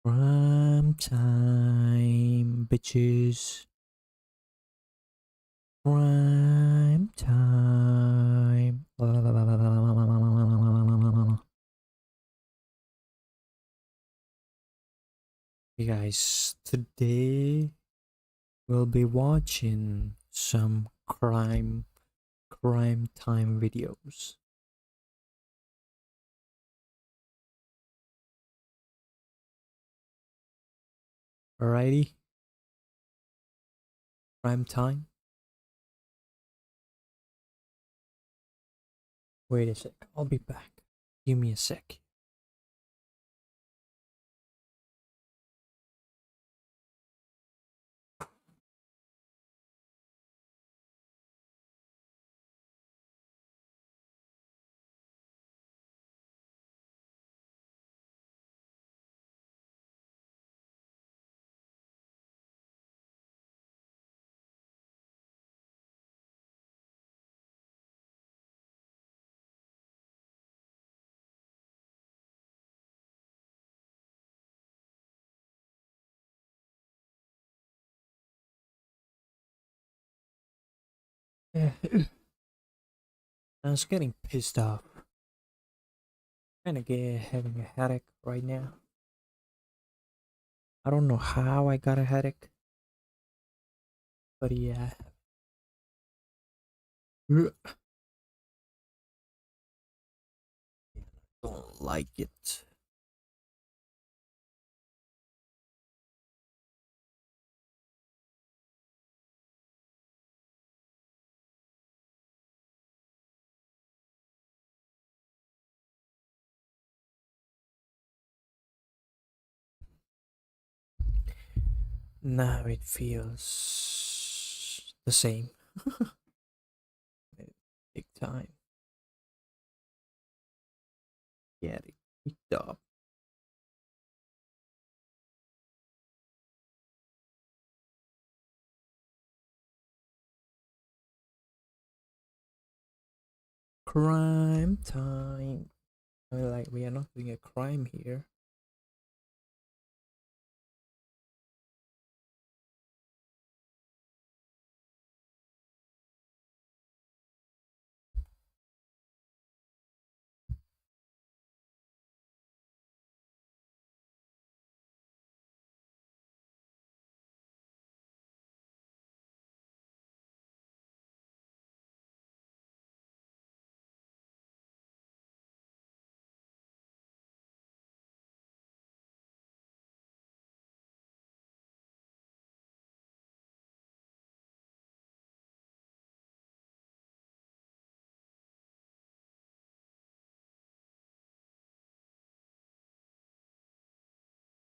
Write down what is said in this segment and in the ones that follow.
Prime time, bitches. Prime time. Hey guys, today we'll be watching some crime time videos. Alrighty, prime time. Wait a sec, I'll be back. Give me a sec. I was getting pissed off. Having a headache right now. I don't know how I got a headache, but yeah. Don't like it. Now it feels the same. Big time. Get it picked up. Crime time. Like we are not doing a crime here.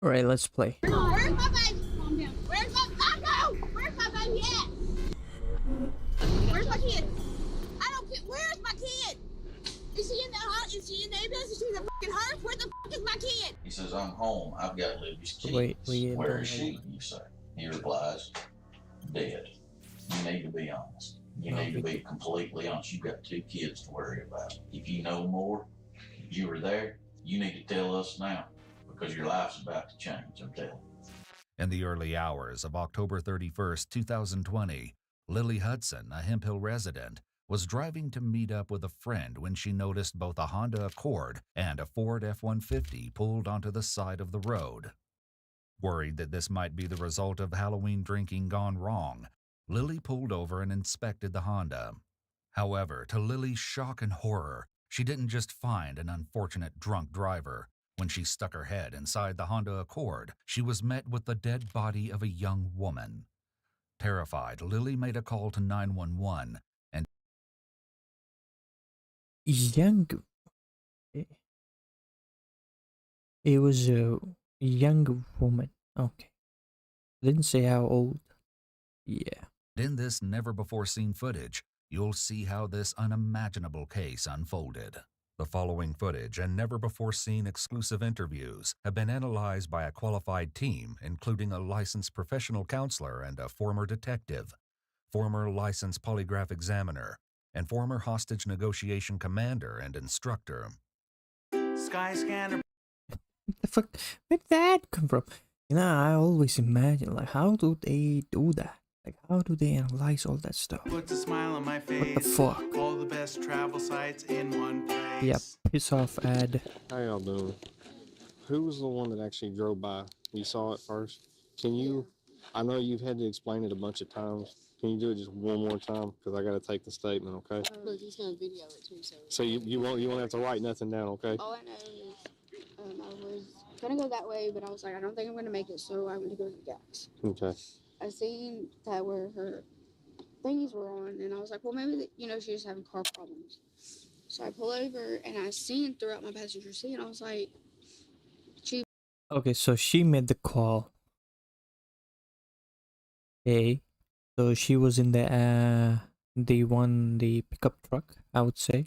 All right, let's play. Where's my baby? Calm down. Where's my Taco? Where's my baby at? Where's my kid? I don't care. Where's my kid? Is she in the hut? Is she in the ambulance? Is she in the fucking hearse? Where the fuck is my kid? He says, I'm home. I've got Libby's keys. Wait, Where is she? You say. He replies, dead. You need to be honest. You need to be completely honest. You've got 2 kids to worry about. If you know more, if you were there, you need to tell us now because your life's about to change, I'm telling you. In the early hours of October 31st, 2020, Lily Hudson, a Hemphill resident, was driving to meet up with a friend when she noticed both a Honda Accord and a Ford F-150 pulled onto the side of the road. Worried that this might be the result of Halloween drinking gone wrong, Lily pulled over and inspected the Honda. However, to Lily's shock and horror, she didn't just find an unfortunate drunk driver. When she stuck her head inside the Honda Accord, she was met with the dead body of a young woman. Terrified, Lily made a call to 911 and It was a young woman. Okay. Didn't say how old. Yeah. in this never-before-seen footage, you'll see how this unimaginable case unfolded. The following footage and never-before-seen exclusive interviews have been analyzed by a qualified team, including a licensed professional counselor and a former detective, former licensed polygraph examiner, and former hostage negotiation commander and instructor. Skyscanner. What the fuck? Where did that come from? You know, I always imagine, like, how do they do that? Like, how do they analyze all that stuff? Puts a smile on my face. What the fuck? All the best travel sites in one place. Yeah, piss off ad. How y'all doing? Who was the one that actually drove by? You saw it first? Can you, I know you've had to explain it a bunch of times. Can you do it just one more time? Because I got to take the statement, okay? Look, he's gonna video it too, so. So you won't have to write nothing down, okay? All I know is, I was gonna go that way, but I was like, I don't think I'm gonna make it, so I went to go to the gas. Okay. I seen that where her thingies were on, and I was like, well, maybe, she's just having car problems. So I pull over, and I seen throughout my passenger seat, and I was like, Okay, so she made the call. Okay, so she was in the pickup truck, I would say.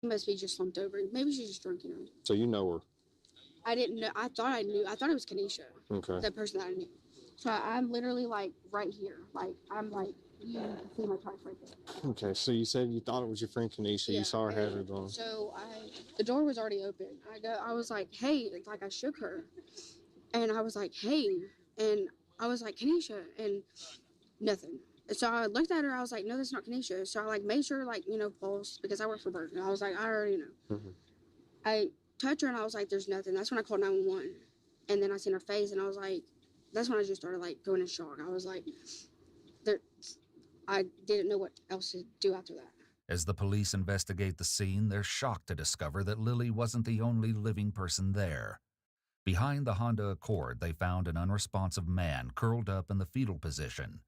she must be just slumped over. Maybe she's just drunk, So you know her. I didn't know. I thought I knew. I thought it was Kanisha, Okay. the person that I knew. So I'm literally like right here. Like I'm like, you can see my tires right there. Okay, so you said you thought it was your friend Kanisha. Yeah, You saw her and hazards on. So the door was already open. I was like, hey, like I shook her, and I was like, hey, and I was like, Kanisha, and nothing. And so I looked at her. I was like, no, that's not Kanisha. So I like made sure like pulse because I work for Burger. I was like, I already know. Mhm. I touched her and I was like, there's nothing. That's when I called 911, and then I seen her face and I was like, that's when I just started like going in shock. I was like, there. I didn't know what else to do after that. As the police investigate the scene, they're shocked to discover that Lily wasn't the only living person there. Behind the Honda Accord, they found an unresponsive man curled up in the fetal position.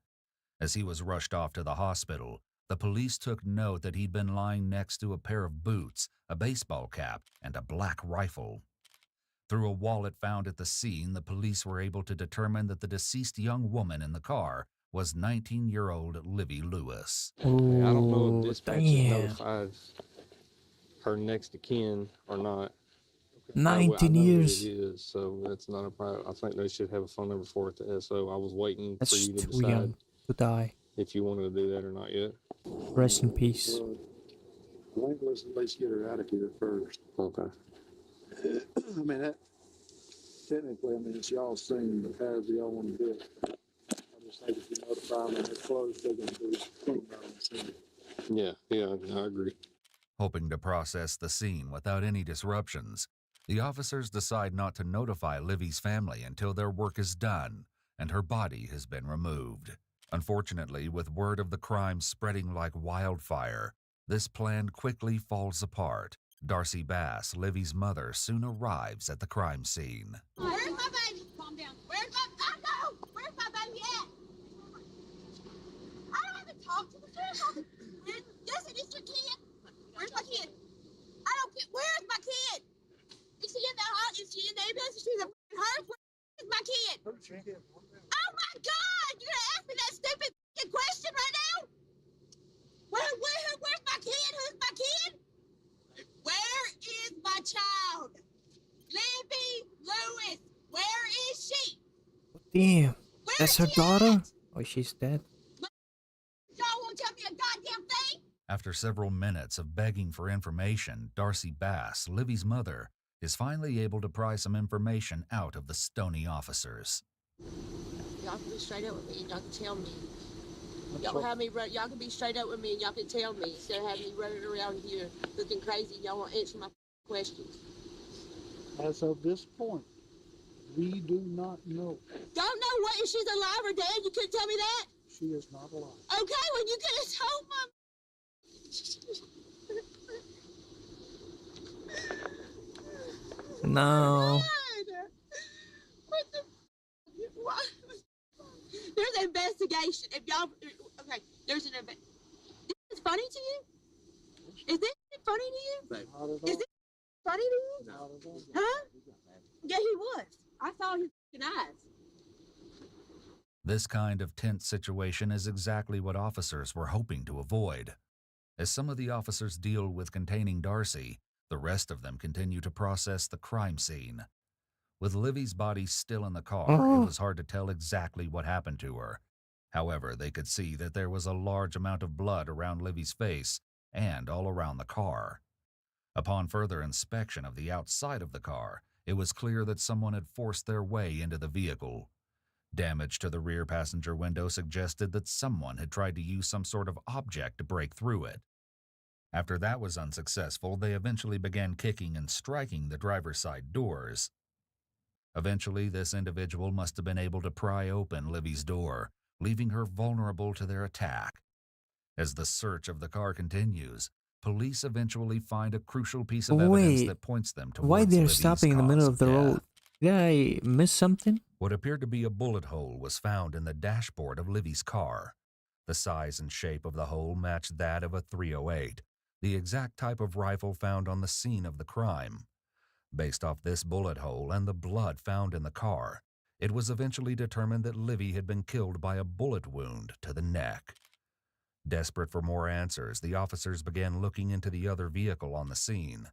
As he was rushed off to the hospital, the police took note that he'd been lying next to a pair of boots, a baseball cap, and a black rifle. Through a wallet found at the scene, the police were able to determine that the deceased young woman in the car was 19-year-old Livy Lewis. I don't know Oh, if dispatch has damn. notified her next of kin or not. 19 I know years. who it is, so that's not a problem. I think they should have a phone number for it to SO. I was waiting That's for you to too decide young to die. if you wanted to do that or not yet. Rest in peace. I think let's at least get her out of here first. Okay. I mean, that technically, it's y'all's scene, but however y'all want to do it. I just think if you notify them and they're closed, they're going to do clean on the scene. Yeah, I agree. Hoping to process the scene without any disruptions, the officers decide not to notify Livy's family until their work is done and her body has been removed. Unfortunately, with word of the crime spreading like wildfire, this plan quickly falls apart. Darcy Bass, Livy's mother, soon arrives at the crime scene. Where's my baby? Calm down. Where's my baby at? I don't have to talk to the kid. Listen, it's your kid. Where's my kid? I don't care. Where's my kid? Is she in the house? Is she in the ambulance? Is she in the her? Where's my kid? Oh my God! You're gonna ask me that stupid question right now? Where's my kid? Who's my kid? Where is my child? Livy Lewis. Where is she? Damn. Where That's is her she daughter? at? Oh, she's dead. Y'all won't tell me a goddamn thing? After several minutes of begging for information, Darcy Bass, Livy's mother, is finally able to pry some information out of the stony officers. Y'all can be straight up with me and y'all can tell me. Y'all have me run, y'all can be straight up with me and y'all can tell me instead of having me running around here looking crazy. Y'all won't answer my questions. As of this point, we do not know. Don't know what if she's alive or dead. You couldn't tell me that. She is not alive. Okay, well you could have told my. No. What the? What? There's an investigation. If y'all, okay, there's an investigation. This is funny to you? Is this funny to you? Not at all. Is this funny to you? Not at all. Huh? Yeah, he was. I saw his eyes. This kind of tense situation is exactly what officers were hoping to avoid. As some of the officers deal with containing Darcy, the rest of them continue to process the crime scene. With Livy's body still in the car, Oh. it was hard to tell exactly what happened to her. However, they could see that there was a large amount of blood around Livy's face and all around the car. Upon further inspection of the outside of the car, It was clear that someone had forced their way into the vehicle. Damage to the rear passenger window suggested that someone had tried to use some sort of object to break through it. After that was unsuccessful, they eventually began kicking and striking the driver's side doors. Eventually, this individual must have been able to pry open Livy's door, leaving her vulnerable to their attack. As the search of the car continues, police eventually find a crucial piece of evidence Wait, that points them why towards they're Livy's stopping in the middle cause of the road? death. Did I miss something? What appeared to be a bullet hole was found in the dashboard of Livy's car. The size and shape of the hole matched that of a .308, the exact type of rifle found on the scene of the crime. Based off this bullet hole and the blood found in the car, it was eventually determined that Livy had been killed by a bullet wound to the neck. Desperate for more answers, the officers began looking into the other vehicle on the scene.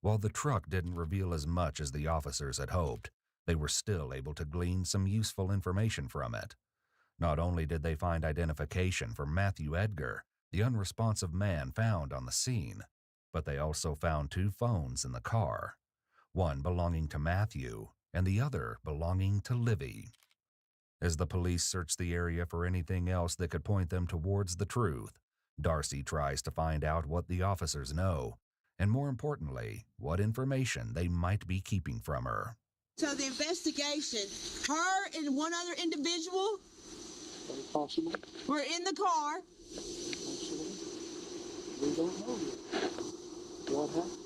While the truck didn't reveal as much as the officers had hoped, they were still able to glean some useful information from it. Not only did they find identification for Matthew Edgar, the unresponsive man found on the scene, but they also found 2 phones in the car, one belonging to Matthew and the other belonging to Livy. As the police searched the area for anything else that could point them towards the truth, Darcy tries to find out what the officers know, and more importantly, what information they might be keeping from her. So the investigation, her and one other individual Very possible. were in the car. Possible. We don't know yet. What happened?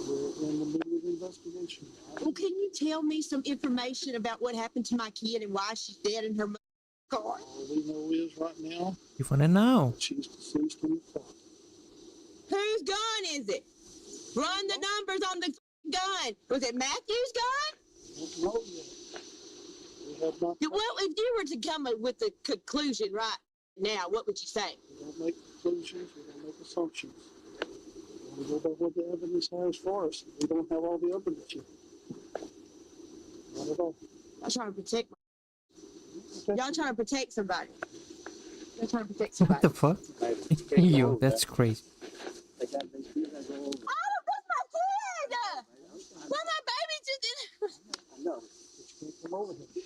We're in the middle of investigation. Well, can you tell me some information about what happened to my kid and why she's dead in her car? All we know is right now You wanna know? she's deceased in the car. Whose gun is it? Run the numbers on the gun. Was it Matthew's gun? Don't know yet. We have not. Well, if you were to come up with a conclusion right now, what would you say? We don't make conclusions. We don't make assumptions. We go by what the evidence has for us. We don't have all the evidence yet. Not at all. I'm trying to protect. Okay. Y'all trying to protect somebody. Y'all trying to protect What somebody. the fuck? Yo, that's crazy. Oh, that's my kid! Well, my baby just did. I know. But you can't come over here.